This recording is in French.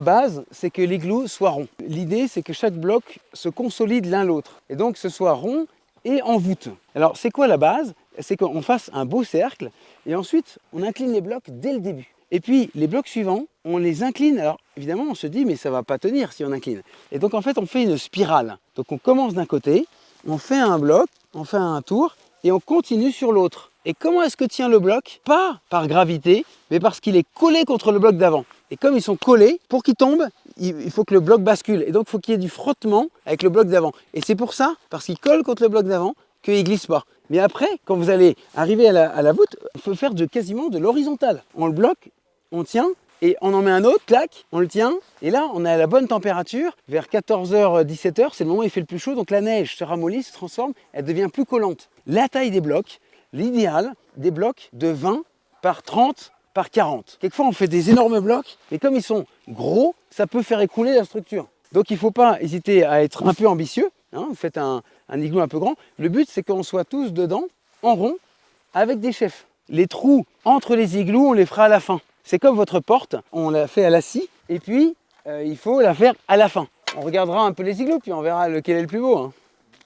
Base, c'est que l'igloo soit rond. L'idée, c'est que chaque bloc se consolide l'un l'autre et donc ce soit rond et en voûte. Alors, c'est quoi la base? C'est qu'on fasse un beau cercle et ensuite, on incline les blocs dès le début. Et puis, les blocs suivants, on les incline. Alors, évidemment, on se dit, mais ça ne va pas tenir si on incline. Et donc, en fait, on fait une spirale. Donc, on commence d'un côté, on fait un bloc, on fait un tour et on continue sur l'autre. Et comment est-ce que tient le bloc? Pas par gravité, mais parce qu'il est collé contre le bloc d'avant. Et comme ils sont collés, pour qu'ils tombent, il faut que le bloc bascule. Et donc, il faut qu'il y ait du frottement avec le bloc d'avant. Et c'est pour ça, parce qu'il colle contre le bloc d'avant, qu'il ne glisse pas. Mais après, quand vous allez arriver à la voûte, il faut faire quasiment de l'horizontal. On le bloque, on tient, et on en met un autre, clac, on le tient. Et là, on est à la bonne température. Vers 14h, 17h, c'est le moment où il fait le plus chaud. Donc la neige se ramollit, se transforme, elle devient plus collante. La taille des blocs, l'idéal, des blocs de 20 par 30 par 40. Quelquefois, on fait des énormes blocs, mais comme ils sont gros, ça peut faire écrouler la structure. Donc il ne faut pas hésiter à être un peu ambitieux. Vous faites un igloo un peu grand. Le but, c'est qu'on soit tous dedans, en rond, avec des chefs. Les trous entre les igloos, on les fera à la fin. C'est comme votre porte, on l'a fait à la scie, et puis il faut la faire à la fin. On regardera un peu les igloos, puis on verra lequel est le plus beau.